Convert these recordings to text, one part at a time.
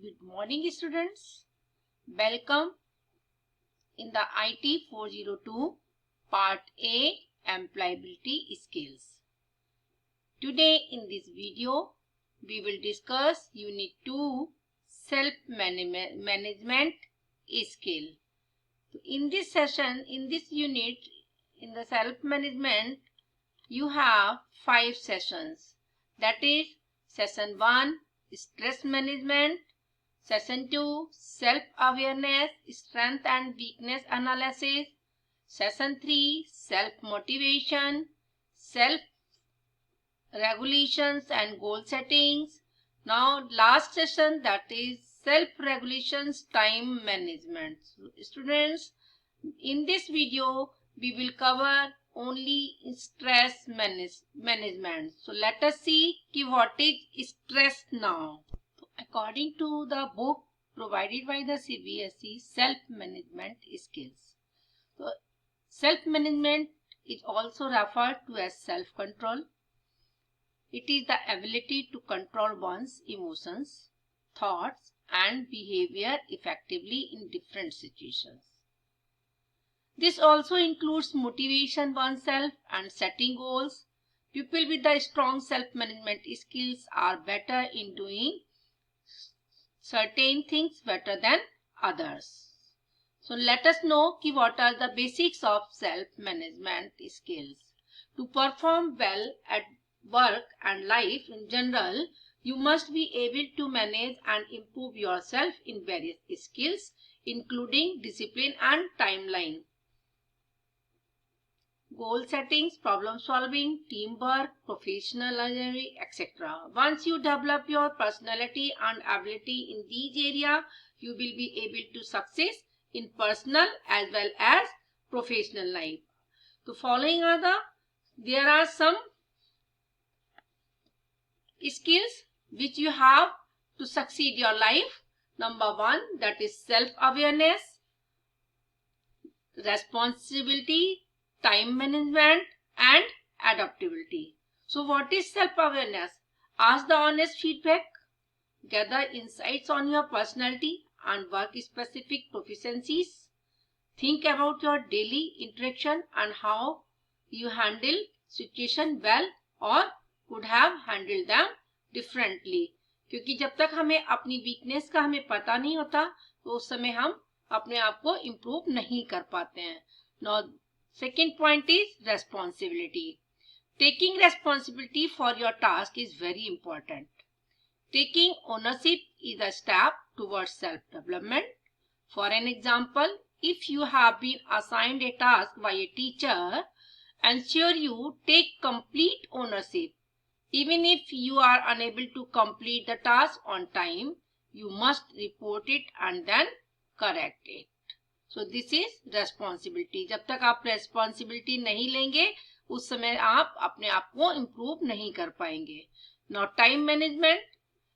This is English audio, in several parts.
Good morning, students. Welcome in the IT 402 Part A Employability Skills. Today in this video, we will discuss Unit 2 Self-Management Skill. In this session, in this unit, in the self-management, you have 5 sessions. That is, Session 1, Stress Management. Session 2, Self-Awareness, Strength and Weakness Analysis. Session 3, Self-Motivation, Self-Regulations and Goal Settings. Now, last session, that is Self-Regulations, Time Management. So, students, in this video, we will cover only stress management. So, let us see what is stress now. According to the book provided by the CBSE, Self-Management Skills. So, self-management is also referred to as self-control. It is the ability to control one's emotions, thoughts, and behavior effectively in different situations. This also includes motivation oneself and setting goals. People with the strong self-management skills are better in doing certain things better than others. So let us know what are the basics of self-management skills. To perform well at work and life in general, you must be able to manage and improve yourself in various skills, including discipline and timeline, goal settings, problem solving, teamwork, professionalism, etc. Once you develop your personality and ability in these areas, you will be able to success in personal as well as professional life. So following there are some skills which you have to succeed your life. Number 1, that is self-awareness, responsibility, time management, and adaptability. So what is self-awareness? Ask the honest feedback, gather insights on your personality and work-specific proficiencies, think about your daily interaction and how you handle situation well or could have handled them differently. क्योंकि जब तक हमें अपनी weakness का हमें पता नहीं होता तो उस समय हम अपने आप को इम्प्रूव नहीं कर पाते हैं. Now, second point is responsibility. Taking responsibility for your task is very important. Taking ownership is a step towards self-development. For an example, if you have been assigned a task by a teacher, ensure you take complete ownership. Even if you are unable to complete the task on time, you must report it and then correct it. So this is responsibility. जब तक आप responsibility नहीं लेंगे उस समय आप अपने आप को improve नहीं कर पाएंगे. Now time management.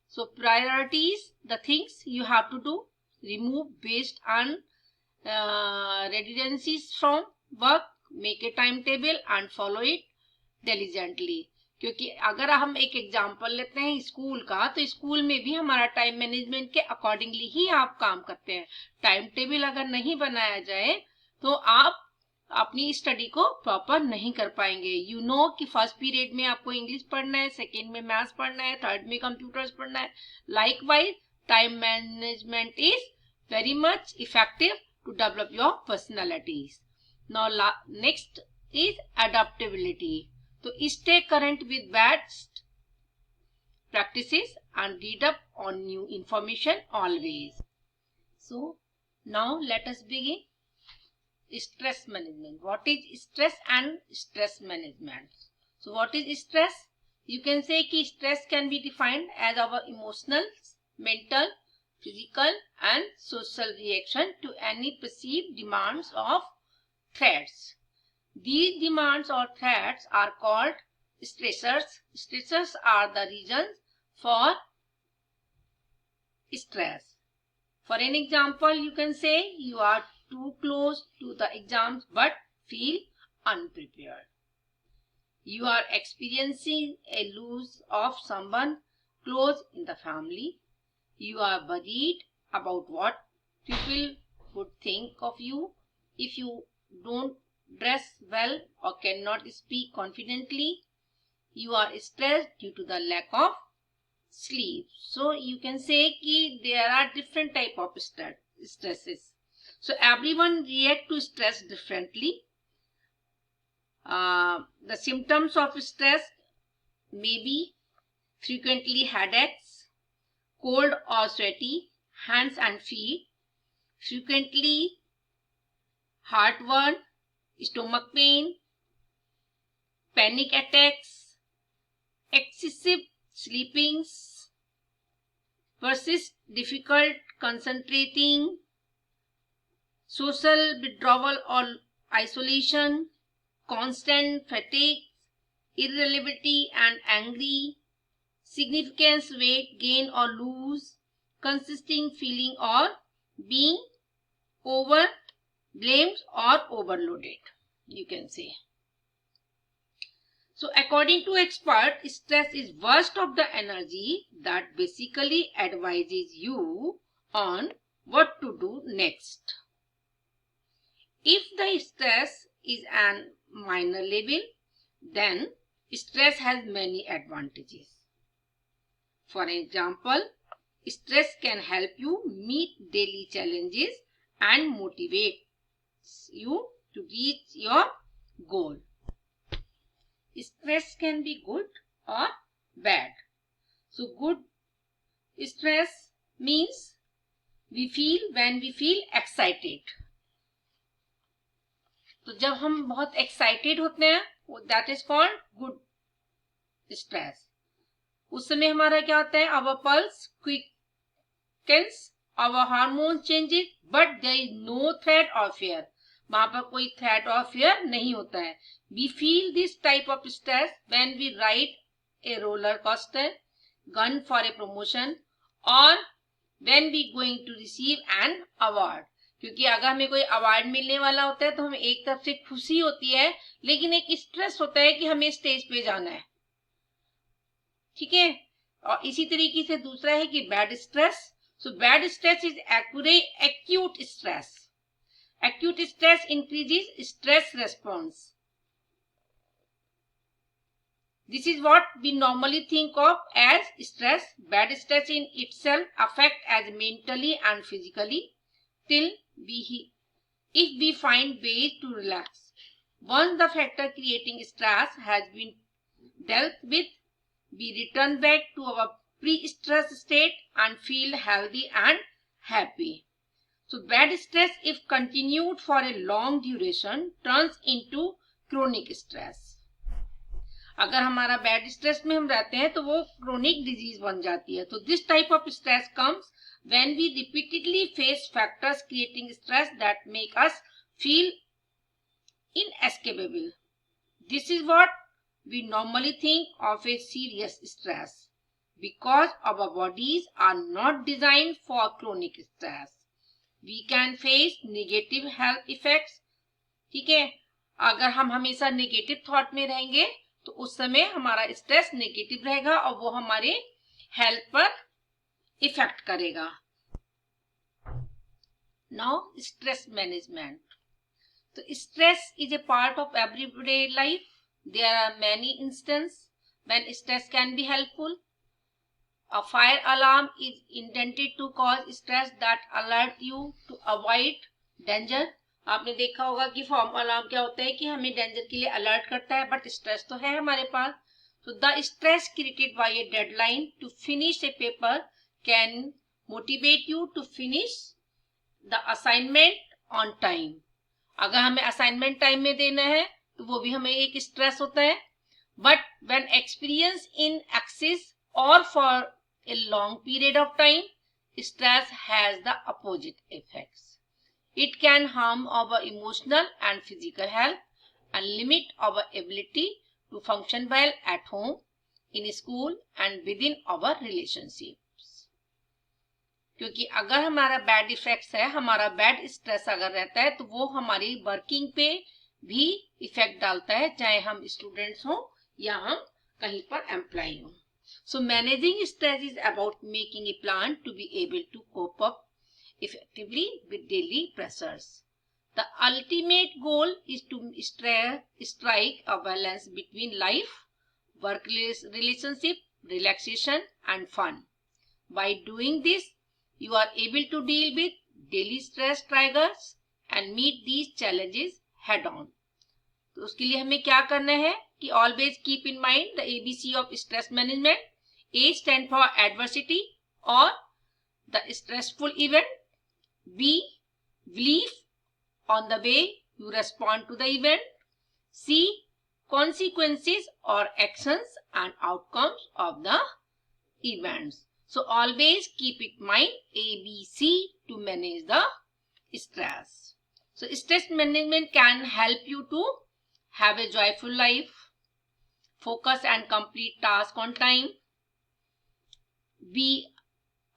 So priorities, the things you have to do, remove based on redundancies from work, make a timetable and follow it diligently. क्योंकि अगर हम एक एग्जाम्पल लेते हैं स्कूल का, तो स्कूल में भी हमारा टाइम मैनेजमेंट के अकॉर्डिंगली ही आप काम करते हैं. टाइम टेबल अगर नहीं बनाया जाए तो आप अपनी स्टडी को प्रॉपर नहीं कर पाएंगे. यू नो कि फर्स्ट पीरियड में आपको इंग्लिश पढ़ना है, सेकेंड में मैथ्स पढ़ना है, थर्ड में कंप्यूटर्स पढ़ना है. Likewise time management is very much effective to develop your personalities. Now next is adaptability. So stay current with best practices and read up on new information always. So now let us begin. Stress management. What is stress and stress management? So what is stress? You can say कि stress can be defined as our emotional, mental, physical and social reaction to any perceived demands of threats. These demands or threats are called stressors. Stressors are the reasons for stress. For an example, you can say you are too close to the exams but feel unprepared. You are experiencing a loss of someone close in the family. You are worried about what people would think of you if you don't dress well or cannot speak confidently. You are stressed due to the lack of sleep. So you can say कि there are different type of stresses. So everyone react to stress differently. The symptoms of stress may be frequently headaches, cold or sweaty hands and feet, frequently heartburn, stomach pain, panic attacks, excessive sleepings, persist difficult concentrating, social withdrawal or isolation, constant fatigue, irritability and angry, significant weight gain or lose, consisting feeling or being overblamed or overloaded, you can say. So according to expert, stress is waste of the energy that basically advises you on what to do next. If the stress is an minor level, then stress has many advantages. For example, stress can help you meet daily challenges and motivate you to reach your goal. Stress can be good or bad. So good stress means when we feel excited. तो जब हम बहुत excited होते हैं, that is called good stress. उस समय हमारा क्या होता है, our pulse quickens, our hormone changes, but there is no threat और फियर. वहां पर कोई थ्रेट और फियर नहीं होता है. We feel this type of stress when we ride a roller coaster, gun for a promotion, और when we going to receive an award. क्योंकि अगर हमें कोई अवार्ड मिलने वाला होता है तो हमें एक तरफ से खुशी होती है, लेकिन एक स्ट्रेस होता है कि हमें स्टेज पे जाना है. ठीक है. और इसी तरीके से दूसरा है कि bad stress. So bad stress is acute stress. Acute stress increases stress response. This is what we normally think of as stress. Bad stress in itself affects as mentally and physically till if we find ways to relax. Once the factor creating stress has been dealt with, we return back to our pre-stress state and feel healthy and happy. So bad stress, if continued for a long duration, turns into chronic stress. अगर हमारा bad stress में हम रहते हैं तो वो chronic disease बन जाती है. तो this type of stress comes when we repeatedly face factors creating stress that make us feel inescapable. This is what we normally think of as serious stress, because our bodies are not designed for chronic stress. We can face negative health effects. ठीक है. अगर हम हमेशा negative thought में रहेंगे तो उस समय हमारा स्ट्रेस नेगेटिव रहेगा और वो हमारे हेल्थ पर इफेक्ट करेगा. Now stress management. So stress is a part of everyday life. There are many instances when stress can be helpful. A fire alarm is intended to cause stress that alert you to avoid danger. आपने देखा होगा कि fire alarm क्या होता है कि हमें danger के लिए अलर्ट करता है, बट स्ट्रेस तो है हमारे पास. So the stress created by a deadline to finish a paper can motivate you to finish the assignment on time. अगर हमें असाइनमेंट टाइम में देना है तो वो भी हमें एक स्ट्रेस होता है. But when experience in excess or for a long period of time, stress has the opposite effects. It can harm our emotional and physical health and limit our ability to function well at home, in school and within our relationships. क्योंकि अगर हमारा bad effects है, हमारा bad stress अगर रहता है तो वो हमारी वर्किंग पे भी इफेक्ट डालता है, चाहे हम स्टूडेंट्स हों या हम कहीं पर एम्प्लॉय हों. So managing stress is about making a plan to be able to cope up effectively with daily pressures. The ultimate goal is to strike a balance between life, work relationship, relaxation, and fun. By doing this, you are able to deal with daily stress triggers and meet these challenges head on. तो उसके लिए हमें क्या करना है कि always keep in mind the ABC of stress management. A stand for adversity or the stressful event. B, belief on the way you respond to the event. C, consequences or actions and outcomes of the events. So always keep in mind ABC to manage the stress. So stress management can help you to have a joyful life, focus and complete tasks on time, be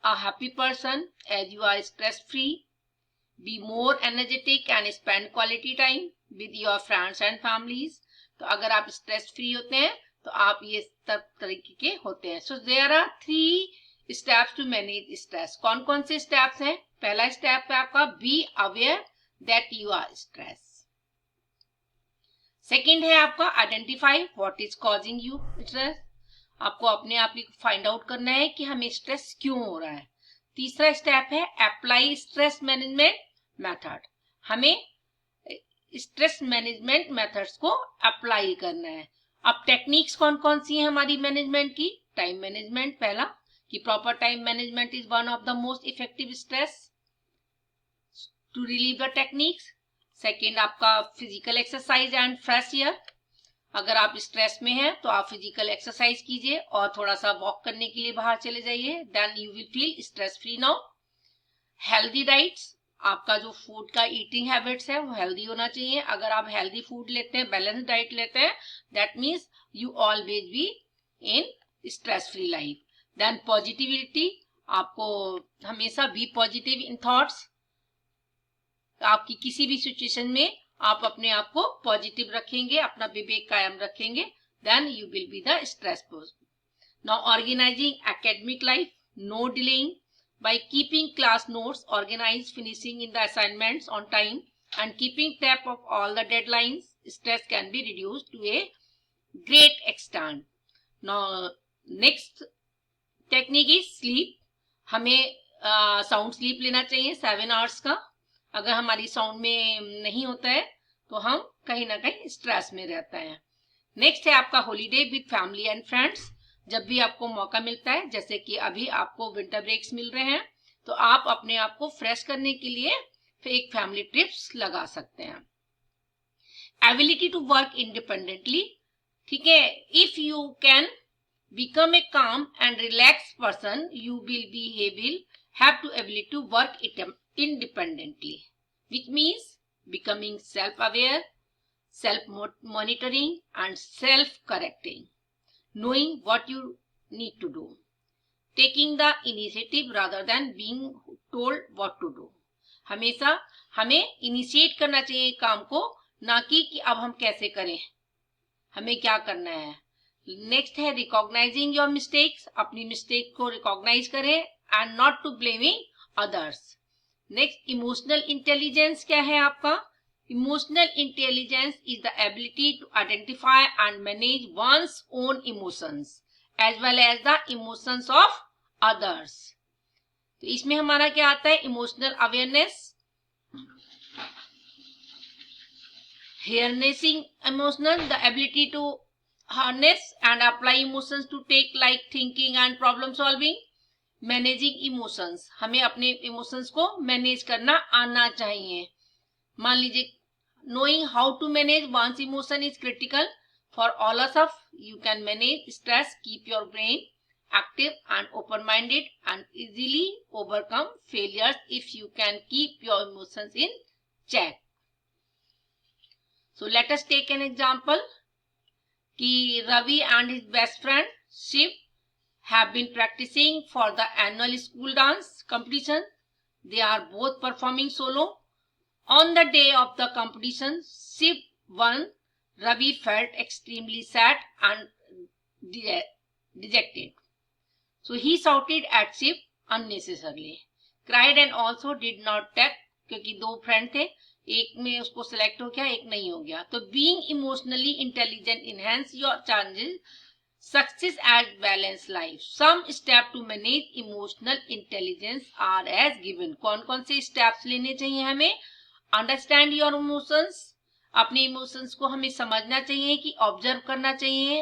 a happy person as you are stress free, be more energetic and spend quality time with your friends and families. तो अगर आप stress free होते हैं तो आप ये सब तरीके के होते हैं. So there are 3 steps to manage stress. कौन कौन से स्टेप्स हैं? पहला स्टेप है आपका be aware that you are stress. Second है आपका identify what is causing you stress. आपको अपने आप ही फाइंड आउट करना है कि हमें स्ट्रेस क्यों हो रहा है. तीसरा स्टेप है अप्लाई स्ट्रेस मैनेजमेंट मेथड. हमें स्ट्रेस मैनेजमेंट मेथड्स को अप्लाई करना है. अब टेक्निक्स कौन कौन सी हैं हमारी मैनेजमेंट की? टाइम मैनेजमेंट पहला, कि proper time management is one of the most effective stress to relieve the techniques. Second आपका physical exercise and fresh air. अगर आप स्ट्रेस में हैं तो आप फिजिकल एक्सरसाइज कीजिए और थोड़ा सा वॉक करने के लिए बाहर चले जाइए. Then you will feel stress free now. Healthy diets, आपका जो फूड का ईटिंग हैबिट्स है वो हेल्दी होना चाहिए. अगर आप हेल्दी फूड लेते हैं, बैलेंस डाइट लेते हैं, that means you always be in stress free life. Then positivity, आपको हमेशा बी पॉजिटिव इन थॉट्स. आपकी किसी भी सिचुएशन में आप अपने आप को पॉजिटिव रखेंगे, अपना विवेक कायम रखेंगे, then you will be the stress person. Now organizing academic life, no delaying. By keeping class notes organized, finishing in the assignments on time, and keeping track of all the deadlines, stress can be reduced to a great extent. Now, next technique is sleep. हमें sound sleep लेना चाहिए 7 hours का. अगर हमारी sound में नहीं होता है तो हम कहीं ना कहीं स्ट्रेस में रहते हैं. नेक्स्ट है आपका holiday with family and friends. जब भी आपको मौका मिलता है, जैसे कि अभी आपको विंटर ब्रेक्स मिल रहे हैं, तो आप अपने आप को फ्रेश करने के लिए एक फैमिली ट्रिप्स लगा सकते हैं. Ability to work independently. ठीक है, if you can become a calm and relax person, you will be have to ability to work independently, which means becoming self aware, self monitoring and self correcting. Knowing what you need to do, taking the initiative rather than being told what to do. हमेशा हमें initiate करना चाहिए काम को, ना कि अब हम कैसे करें, हमें क्या करना है. नेक्स्ट है रिकॉग्नाइजिंग योर मिस्टेक्स. अपनी मिस्टेक को रिकॉग्नाइज करें and not to blaming others. Next emotional intelligence क्या है आपका? Emotional intelligence is the ability to identify and manage one's own emotions as well as the emotions of others. तो इसमें हमारा क्या आता है? Emotional awareness, harnessing emotional, the ability to harness and apply emotions to take like thinking and problem solving. Managing emotions, हमें अपने emotions को manage करना आना चाहिए. मान लीजिए knowing how to manage one's emotion is critical for all of us. You can manage stress, keep your brain active and open-minded, and easily overcome failures if you can keep your emotions in check. So let us take an example. Ki Ravi and his best friend Shiv have been practicing for the annual school dance competition. They are both performing solo. On the day of the competition, Shiv won. Ravi felt extremely sad and dejected. So he shouted at Shiv unnecessarily, cried and also did not take, क्योंकि दो friend थे, एक में उसको select हो गया, एक नहीं हो गया. तो being emotionally intelligent enhance your chances success as balanced life. Some steps to manage emotional intelligence are as given. कौन कौन से स्टेप्स लेने चाहिए हमें? अंडरस्टैंड योर इमोशंस, अपने इमोशंस को हमें समझना चाहिए कि ऑब्जर्व करना चाहिए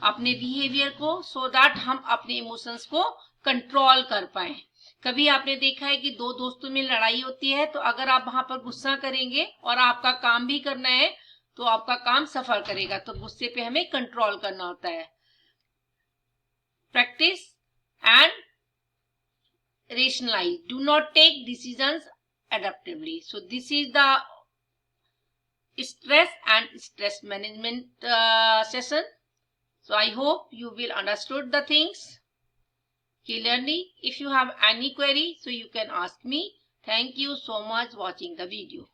अपने बिहेवियर को, सो दैट हम अपने इमोशंस को कंट्रोल कर पाए. कभी आपने देखा है कि दो दोस्तों में लड़ाई होती है, तो अगर आप वहां पर गुस्सा करेंगे और आपका काम भी करना है तो आपका काम सफर करेगा. तो गुस्से पे हमें कंट्रोल करना होता है. Practice and rationalize. Do not take decisions adaptively. So this is the stress and stress management session. So I hope you will understood the things clearly. If you have any query, so you can ask me. Thank you so much watching the video.